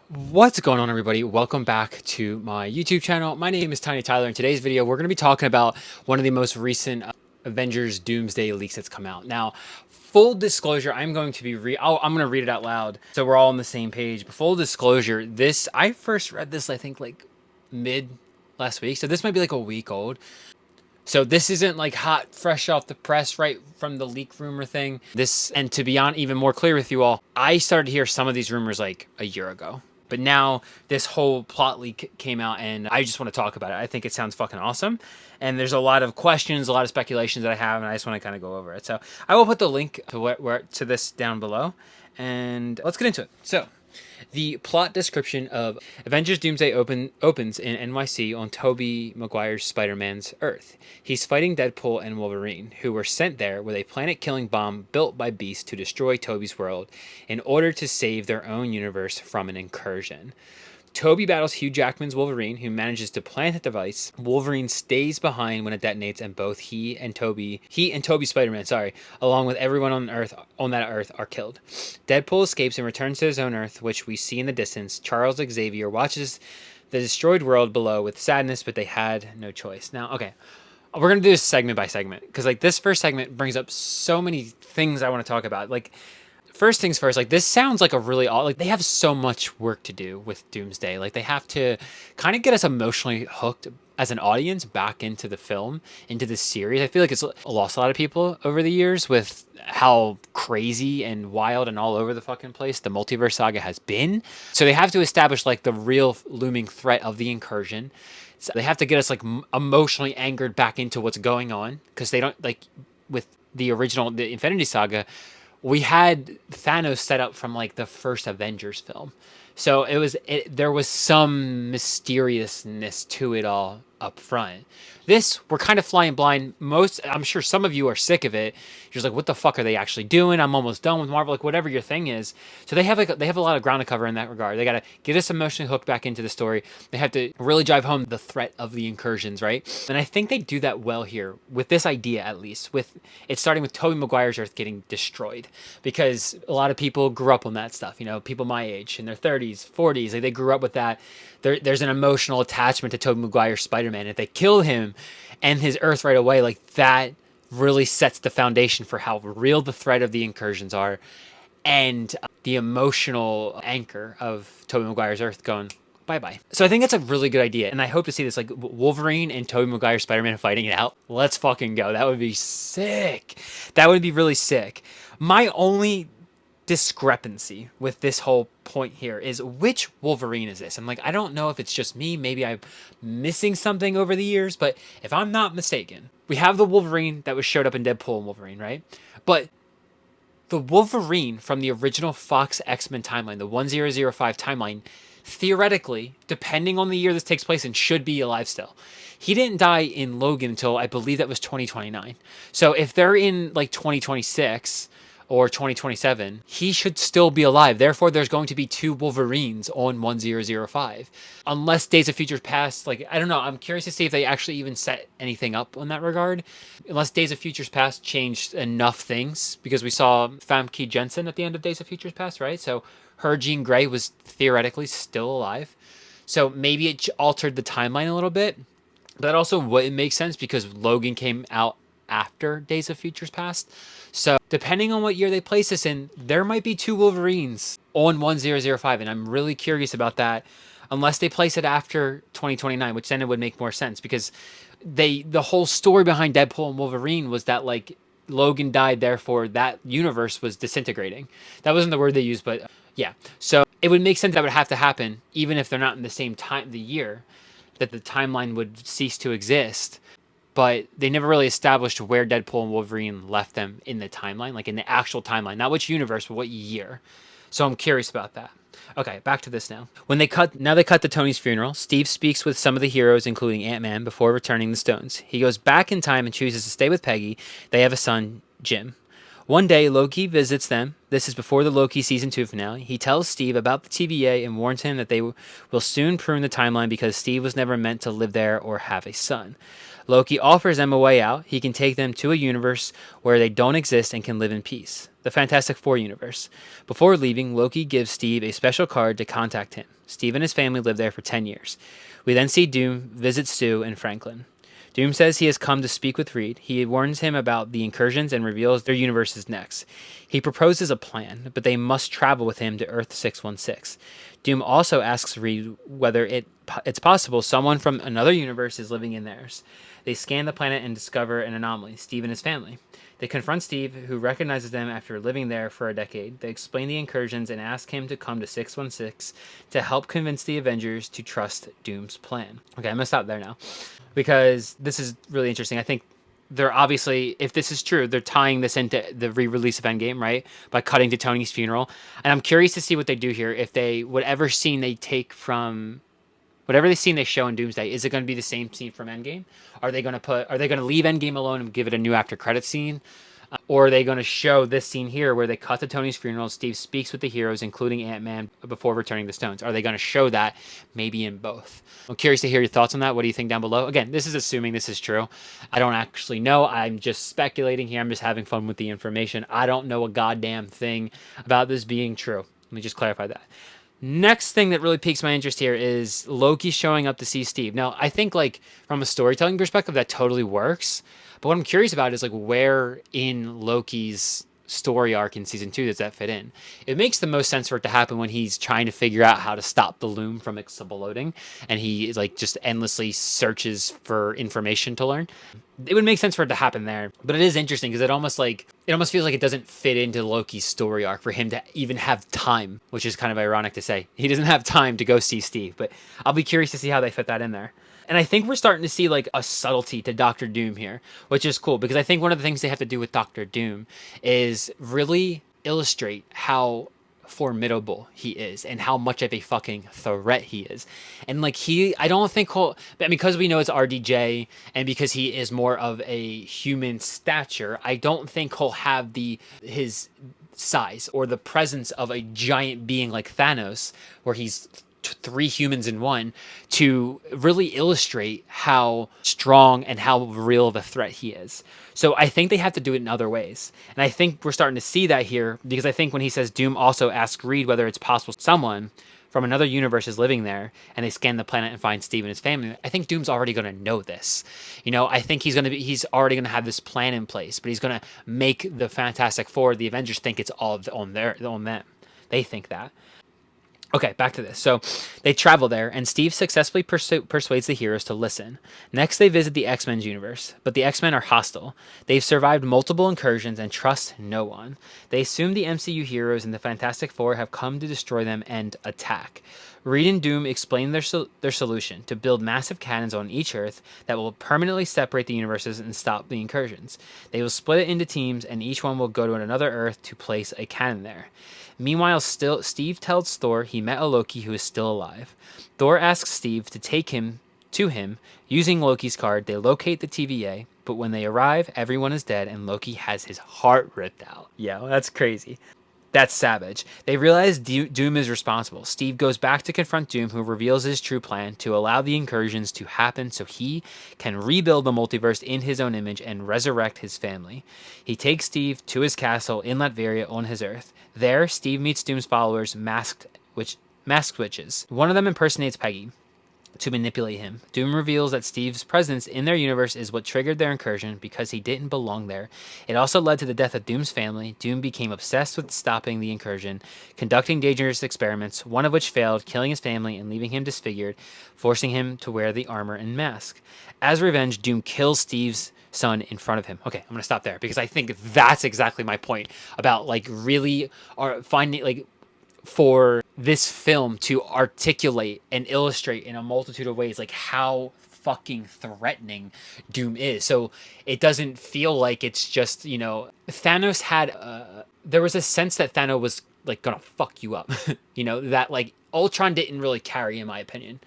What's going on, everybody? Welcome back to my YouTube channel. My name is Tiny Tyler. In today's video, we're going to be talking about one of the most recent Avengers Doomsday leaks that's come out. Now, full disclosure, I'm going to I'm going to read it out loud so we're all on the same page. But full disclosure, I first read this, I think, like mid last week. So this might be like a week old. So this isn't like hot, fresh off the press, right from the leak rumor thing. And to be on even more clear with you all, I started to hear some of these rumors like a year ago. But now this whole plot leak came out and I just want to talk about it. I think it sounds fucking awesome. And there's a lot of questions, a lot of speculations that I have, and I just want to kind of go over it. So I will put the link to this down below, and let's get into it. So the plot description of Avengers Doomsday opens in NYC on Tobey Maguire's Spider-Man's Earth. He's fighting Deadpool and Wolverine, who were sent there with a planet-killing bomb built by Beast to destroy Tobey's world in order to save their own universe from an incursion. Tobey battles Hugh Jackman's Wolverine, who manages to plant the device. Wolverine stays behind when it detonates, and both he and Tobey Spider-Man, along with everyone on that Earth, are killed. Deadpool escapes and returns to his own Earth, which we see in the distance. Charles Xavier watches the destroyed world below with sadness, but they had no choice. Now, okay, we're gonna do this segment by segment because like this first segment brings up so many things I want to talk about. Like, first things first, like this sounds like a really like they have so much work to do with Doomsday. Like they have to kind of get us emotionally hooked as an audience back into the film, into this series. I feel like it's lost a lot of people over the years with how crazy and wild and all over the fucking place the multiverse saga has been. So they have to establish like the real looming threat of the incursion. So they have to get us like emotionally anchored back into what's going on, because they don't like with the Infinity Saga, we had Thanos set up from like the first Avengers film. So there was some mysteriousness to it all up front. This, we're kind of flying blind. I'm sure some of you are sick of it. You're just like, what the fuck are they actually doing? I'm almost done with Marvel, like whatever your thing is. So they have a lot of ground to cover in that regard. They got to get us emotionally hooked back into the story. They have to really drive home the threat of the incursions, right? And I think they do that well here with this idea, at least with it starting with Tobey Maguire's Earth getting destroyed, because a lot of people grew up on that stuff. You know, people my age in their 30s, 40s, like they grew up with that. There's an emotional attachment to Tobey Maguire's Spider-Man. If they kill him and his Earth right away, like that really sets the foundation for how real the threat of the incursions are, and the emotional anchor of Tobey Maguire's Earth going bye-bye. So I think that's a really good idea, and I hope to see this, like Wolverine and Tobey Maguire Spider-Man fighting it out. Let's fucking go. That would be sick. That would be really sick. My only discrepancy with this whole point here is, which Wolverine is this? I'm like, I don't know if it's just me. Maybe I'm missing something over the years, but if I'm not mistaken, we have the Wolverine that was showed up in Deadpool and Wolverine, right? But the Wolverine from the original Fox X-Men timeline, the 1005 timeline, theoretically, depending on the year this takes place in, should be alive still. He didn't die in Logan until I believe that was 2029. So if they're in like 2026 or 2027, he should still be alive. Therefore, there's going to be two Wolverines on 1005. Unless Days of Future Past, like, I don't know. I'm curious to see if they actually even set anything up in that regard. Unless Days of Futures Past changed enough things, because we saw Famke Jensen at the end of Days of Futures Past, right? So her Jean Grey was theoretically still alive. So maybe it altered the timeline a little bit. But that also wouldn't make sense because Logan came out after Days of Futures Past. So depending on what year they place this in, there might be two Wolverines on 1005, and I'm really curious about that. Unless they place it after 2029, which then it would make more sense, because the whole story behind Deadpool and Wolverine was that like Logan died, therefore that universe was disintegrating. That wasn't the word they used, but yeah. So it would make sense that would have to happen, even if they're not in the same time, the year, that the timeline would cease to exist. But they never really established where Deadpool and Wolverine left them in the timeline, like in the actual timeline, not which universe, but what year. So I'm curious about that. Okay, back to this now. They cut to Tony's funeral. Steve speaks with some of the heroes, including Ant-Man, before returning the stones. He goes back in time and chooses to stay with Peggy. They have a son, Jim. One day, Loki visits them. This is before the Loki season 2 finale. He tells Steve about the TVA and warns him that they will soon prune the timeline because Steve was never meant to live there or have a son. Loki offers them a way out. He can take them to a universe where they don't exist and can live in peace. The Fantastic Four universe. Before leaving, Loki gives Steve a special card to contact him. Steve and his family live there for 10 years. We then see Doom visit Stu and Franklin. Doom says he has come to speak with Reed. He warns him about the incursions and reveals their universe is next. He proposes a plan, but they must travel with him to Earth 616. Doom also asks Reed whether it's possible someone from another universe is living in theirs. They scan the planet and discover an anomaly, Steve and his family. They confront Steve, who recognizes them after living there for a decade. They explain the incursions and ask him to come to 616 to help convince the Avengers to trust Doom's plan. Okay, I'm going to stop there now, because this is really interesting. I think they're obviously, if this is true, they're tying this into the re-release of Endgame, right? By cutting to Tony's funeral. And I'm curious to see what they do here. If they, whatever scene they take from, whatever the scene they show in Doomsday, is it going to be the same scene from Endgame? Are they going to leave Endgame alone and give it a new after credit scene? Or are they going to show this scene here where they cut to Tony's funeral, Steve speaks with the heroes, including Ant-Man, before returning the stones? Are they going to show that? Maybe in both. I'm curious to hear your thoughts on that. What do you think down below? Again, this is assuming this is true. I don't actually know. I'm just speculating here. I'm just having fun with the information. I don't know a goddamn thing about this being true. Let me just clarify that. Next thing that really piques my interest here is Loki showing up to see Steve. Now, I think, like, from a storytelling perspective, that totally works. But what I'm curious about is, like, where in Loki's story arc in season 2 does that fit in? It makes the most sense for it to happen when he's trying to figure out how to stop the loom from exploding, and he, like, just endlessly searches for information to learn. It would make sense for it to happen there. But it is interesting because it almost feels like it doesn't fit into Loki's story arc for him to even have time, which is kind of ironic to say. He doesn't have time to go see Steve, but I'll be curious to see how they fit that in there. And I think we're starting to see, like, a subtlety to Doctor Doom here, which is cool, because I think one of the things they have to do with Doctor Doom is really illustrate how formidable he is and how much of a fucking threat he is. And, like, I don't think because we know it's RDJ and because he is more of a human stature, I don't think he'll have his size or the presence of a giant being like Thanos, where he's 3 humans in one, to really illustrate how strong and how real of a threat he is. So I think they have to do it in other ways. And I think we're starting to see that here, because I think when he says Doom also asks Reed whether it's possible someone from another universe is living there, and they scan the planet and find Steve and his family, I think Doom's already going to know this. You know, I think he's already going to have this plan in place, but he's going to make the Fantastic Four, the Avengers, think it's all on them. They think that. Okay, back to this. So they travel there, and Steve successfully persuades the heroes to listen. Next, they visit the X-Men's universe, but the X-Men are hostile. They've survived multiple incursions and trust no one. They assume the MCU heroes and the Fantastic Four have come to destroy them and attack. Reed and Doom explain their solution: to build massive cannons on each Earth that will permanently separate the universes and stop the incursions. They will split it into teams, and each one will go to another Earth to place a cannon there. Meanwhile, Steve tells Thor he met a Loki who is still alive. Thor asks Steve to take him to him. Using Loki's card, they locate the TVA, but when they arrive, everyone is dead and Loki has his heart ripped out. Yeah, well, that's crazy. That's savage. They realize Doom is responsible. Steve goes back to confront Doom, who reveals his true plan: to allow the incursions to happen so he can rebuild the multiverse in his own image and resurrect his family. He takes Steve to his castle in Latveria on his Earth. There, Steve meets Doom's followers, masked witches. One of them impersonates Peggy to manipulate him. Doom reveals that Steve's presence in their universe is what triggered their incursion, because he didn't belong there. It also led to the death of Doom's family. Doom became obsessed with stopping the incursion, conducting dangerous experiments, one of which failed, killing his family and leaving him disfigured, forcing him to wear the armor and mask. As revenge, Doom kills Steve's son in front of him. Okay, I'm going to stop there, because I think that's exactly my point about, like, really finding, like, for this film to articulate and illustrate in a multitude of ways, like, how fucking threatening Doom is. So it doesn't feel like it's just, you know, Thanos had there was a sense that Thanos was, like, gonna fuck you up. You know, that, like, Ultron didn't really carry, in my opinion.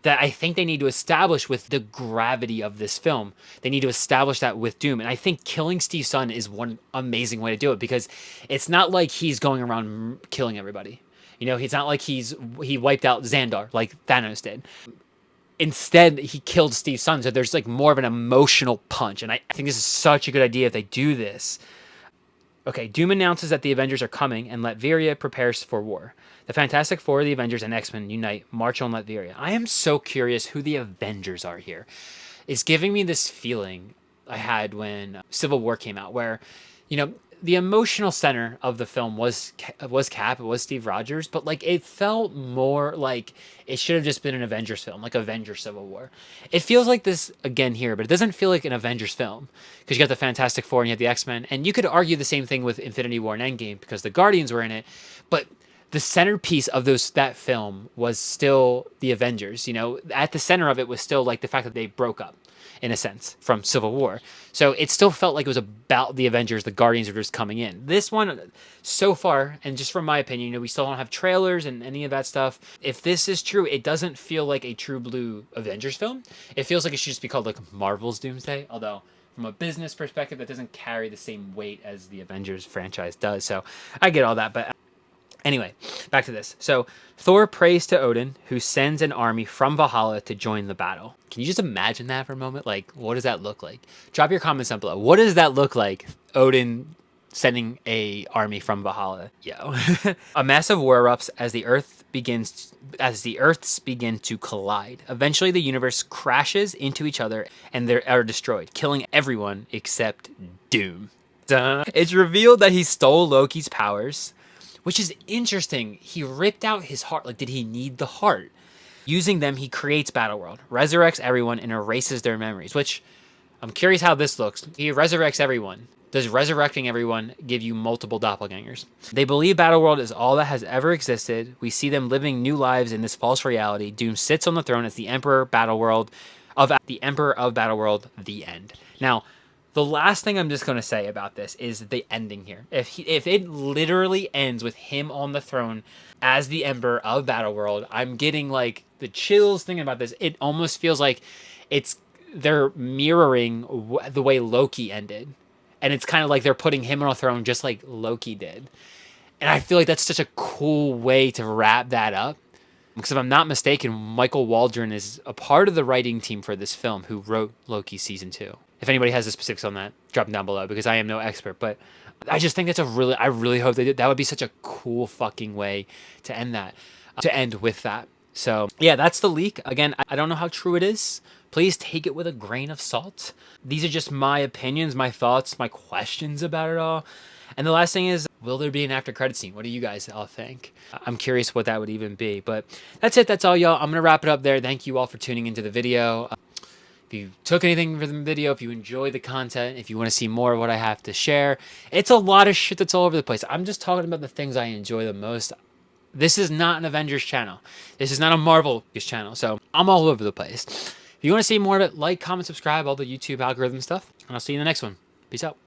that I think they need to establish with the gravity of this film. They need to establish that with Doom. And I think killing Steve's son is one amazing way to do it, because it's not like he's going around killing everybody. You know, it's not like he wiped out Xandar like Thanos did. Instead, he killed Steve's son. So there's like more of an emotional punch. And I think this is such a good idea if they do this. Okay, Doom announces that the Avengers are coming, and Latveria prepares for war. The Fantastic Four, the Avengers, and X-Men unite, march on Latveria. I am so curious who the Avengers are here. It's giving me this feeling I had when Civil War came out, where, you know, the emotional center of the film was Cap, it was Steve Rogers, but like it felt more like it should have just been an Avengers film, like Avengers Civil War. It feels like this again here, but it doesn't feel like an Avengers film, because you got the Fantastic Four and you have the X-Men, and you could argue the same thing with Infinity War and Endgame because the Guardians were in it, but the centerpiece of that film was still the Avengers. You know, at the center of it was still like the fact that they broke up, in a sense, from Civil War. So it still felt like it was about the Avengers. The Guardians were just coming in. This one, so far, and just from my opinion, you know, we still don't have trailers and any of that stuff. If this is true, it doesn't feel like a true blue Avengers film. It feels like it should just be called like Marvel's Doomsday, although from a business perspective, that doesn't carry the same weight as the Avengers franchise does. So I get all that, but anyway, back to this. So Thor prays to Odin, who sends an army from Valhalla to join the battle. Can you just imagine that for a moment? Like, what does that look like? Drop your comments down below. What does that look like? Odin sending a army from Valhalla. Yo. A massive war erupts as the Earths begin to collide. Eventually the universe crashes into each other and they are destroyed, killing everyone except Doom. Duh. It's revealed that he stole Loki's powers, which is interesting. He ripped out his heart. Like, did he need the heart? Using them, he creates Battleworld, resurrects everyone, and erases their memories, which I'm curious how this looks. He resurrects everyone. Does resurrecting everyone give you multiple doppelgangers? They believe Battleworld is all that has ever existed. We see them living new lives in this false reality. Doom sits on the throne as the Emperor of Battleworld, the end. Now, the last thing I'm just going to say about this is the ending here. If it literally ends with him on the throne as the Emperor of Battleworld, I'm getting like the chills thinking about this. It almost feels like they're mirroring the way Loki ended. And it's kind of like they're putting him on a throne just like Loki did. And I feel like that's such a cool way to wrap that up. Because if I'm not mistaken, Michael Waldron is a part of the writing team for this film who wrote Loki Season 2. If anybody has the specifics on that, drop them down below, because I am no expert. But I just think that's I really hope they did. That would be such a cool fucking way to end that. To end with that. So yeah, that's the leak. Again, I don't know how true it is. Please take it with a grain of salt. These are just my opinions, my thoughts, my questions about it all. And the last thing is, will there be an after credit scene? What do you guys all think? I'm curious what that would even be. But that's it. That's all, y'all. I'm going to wrap it up there. Thank you all for tuning into the video. If you took anything from the video, if you enjoyed the content, if you want to see more of what I have to share, it's a lot of shit that's all over the place. I'm just talking about the things I enjoy the most. This is not an Avengers channel. This is not a Marvel channel. So I'm all over the place. If you want to see more of it, like, comment, subscribe, all the YouTube algorithm stuff. And I'll see you in the next one. Peace out.